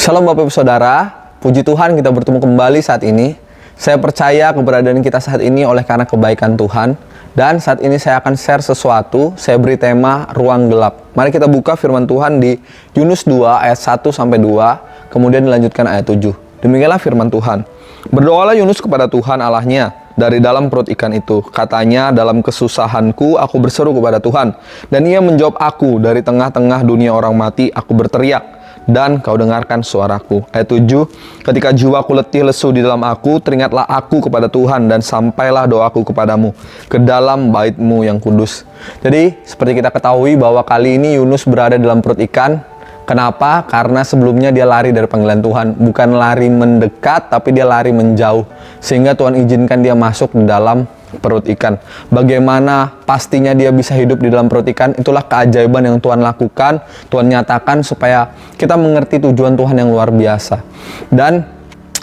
Shalom Bapak Ibu Saudara, puji Tuhan kita bertemu kembali saat ini. Saya percaya keberadaan kita saat ini oleh karena kebaikan Tuhan. Dan saat ini saya akan share sesuatu, saya beri tema ruang gelap. Mari kita buka firman Tuhan di Yunus 2 ayat 1-2, kemudian dilanjutkan ayat 7. Demikianlah firman Tuhan. Berdoalah Yunus kepada Tuhan Allahnya dari dalam perut ikan itu. Katanya, dalam kesusahanku aku berseru kepada Tuhan. Dan ia menjawab aku, dari tengah-tengah dunia orang mati aku berteriak. Dan kau dengarkan suaraku. Ayat 7, ketika jiwaku letih lesu di dalam aku, teringatlah aku kepada Tuhan, dan sampailah doaku kepadamu, ke dalam bait-Mu yang kudus. Jadi, seperti kita ketahui bahwa kali ini Yunus berada dalam perut ikan. Kenapa? Karena sebelumnya dia lari dari panggilan Tuhan. Bukan lari mendekat, tapi dia lari menjauh. Sehingga Tuhan izinkan dia masuk di dalam perut ikan. Bagaimana pastinya dia bisa hidup di dalam perut ikan? Itulah keajaiban yang Tuhan lakukan, Tuhan nyatakan supaya kita mengerti tujuan Tuhan yang luar biasa. Dan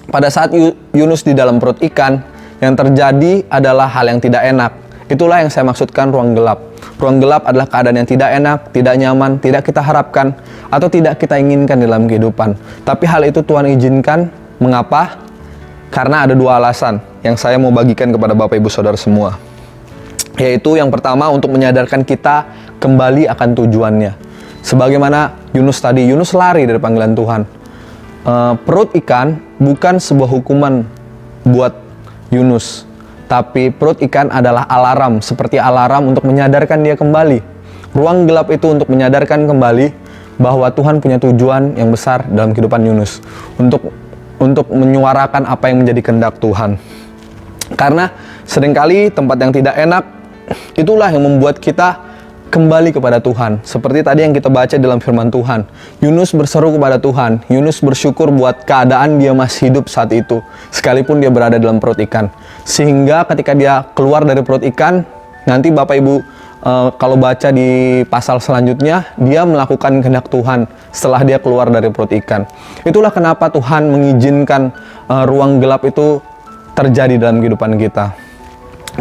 pada saat Yunus di dalam perut ikan, yang terjadi adalah hal yang tidak enak. Itulah yang saya maksudkan ruang gelap. Ruang gelap adalah keadaan yang tidak enak, tidak nyaman, tidak kita harapkan, atau tidak kita inginkan dalam kehidupan. Tapi hal itu Tuhan izinkan. Mengapa? Karena ada dua alasan yang saya mau bagikan kepada Bapak Ibu Saudara semua. Yaitu yang pertama, untuk menyadarkan kita kembali akan tujuannya. Sebagaimana Yunus tadi, Yunus lari dari panggilan Tuhan. Perut ikan bukan sebuah hukuman buat Yunus. Tapi perut ikan adalah alarm, seperti alarm untuk menyadarkan dia kembali. Ruang gelap itu untuk menyadarkan kembali bahwa Tuhan punya tujuan yang besar dalam kehidupan Yunus. Untuk menyuarakan apa yang menjadi kehendak Tuhan. Karena seringkali tempat yang tidak enak, itulah yang membuat kita kembali kepada Tuhan. Seperti tadi yang kita baca dalam firman Tuhan. Yunus berseru kepada Tuhan. Yunus bersyukur buat keadaan dia masih hidup saat itu, sekalipun dia berada dalam perut ikan. Sehingga ketika dia keluar dari perut ikan, nanti Bapak Ibu kalau baca di pasal selanjutnya, dia melakukan kehendak Tuhan setelah dia keluar dari perut ikan. Itulah kenapa Tuhan mengizinkan ruang gelap itu terjadi dalam kehidupan kita.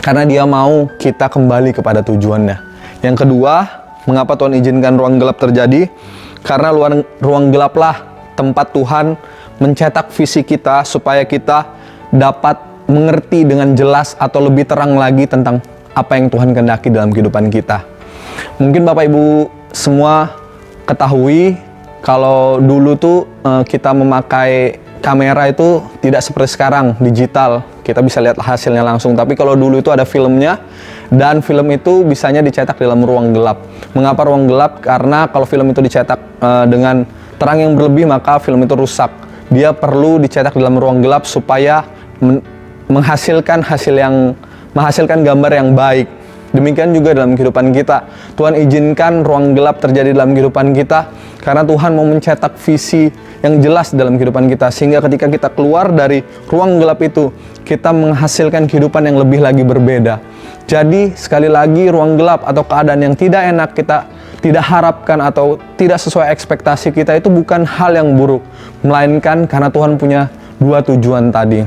Karena dia mau kita kembali kepada tujuannya. Yang kedua, mengapa Tuhan izinkan ruang gelap terjadi? Karena ruang gelaplah tempat Tuhan mencetak visi kita supaya kita dapat mengerti dengan jelas atau lebih terang lagi tentang apa yang Tuhan kehendaki dalam kehidupan kita. Mungkin Bapak Ibu semua ketahui kalau dulu tuh kita memakai kamera itu tidak seperti sekarang digital, kita bisa lihat hasilnya langsung. Tapi kalau dulu itu ada filmnya, dan film itu bisanya dicetak dalam ruang gelap. Mengapa ruang gelap? Karena kalau film itu dicetak dengan terang yang berlebih, maka film itu rusak. Dia perlu dicetak dalam ruang gelap supaya menghasilkan gambar yang baik. Demikian juga dalam kehidupan kita. Tuhan izinkan ruang gelap terjadi dalam kehidupan kita karena Tuhan mau mencetak visi yang jelas dalam kehidupan kita. Sehingga ketika kita keluar dari ruang gelap itu, kita menghasilkan kehidupan yang lebih lagi berbeda. Jadi sekali lagi, ruang gelap atau keadaan yang tidak enak kita tidak harapkan atau tidak sesuai ekspektasi kita itu bukan hal yang buruk. Melainkan karena Tuhan punya dua tujuan tadi.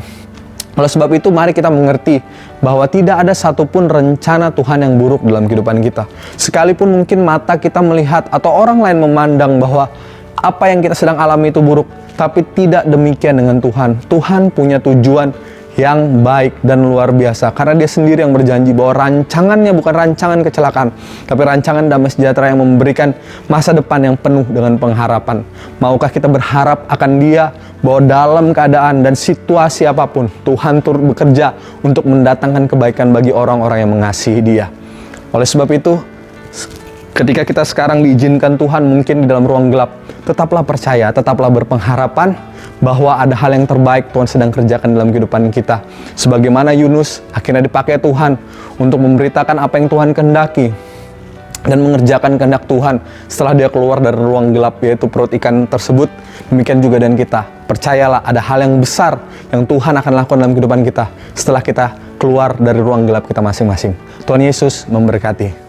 Oleh sebab itu, mari kita mengerti bahwa tidak ada satupun rencana Tuhan yang buruk dalam kehidupan kita. Sekalipun mungkin mata kita melihat atau orang lain memandang bahwa apa yang kita sedang alami itu buruk, tapi tidak demikian dengan Tuhan. Tuhan punya tujuan yang baik dan luar biasa, karena dia sendiri yang berjanji bahwa rancangannya bukan rancangan kecelakaan, tapi rancangan damai sejahtera yang memberikan masa depan yang penuh dengan pengharapan. Maukah kita berharap akan dia bahwa dalam keadaan dan situasi apapun, Tuhan turut bekerja untuk mendatangkan kebaikan bagi orang-orang yang mengasihi dia. Oleh sebab itu, ketika kita sekarang diizinkan Tuhan mungkin di dalam ruang gelap, tetaplah percaya, tetaplah berpengharapan bahwa ada hal yang terbaik Tuhan sedang kerjakan dalam kehidupan kita. Sebagaimana Yunus akhirnya dipakai Tuhan untuk memberitakan apa yang Tuhan kehendaki dan mengerjakan kehendak Tuhan setelah dia keluar dari ruang gelap, yaitu perut ikan tersebut. Demikian juga dengan kita. Percayalah, ada hal yang besar yang Tuhan akan lakukan dalam kehidupan kita setelah kita keluar dari ruang gelap kita masing-masing. Tuhan Yesus memberkati.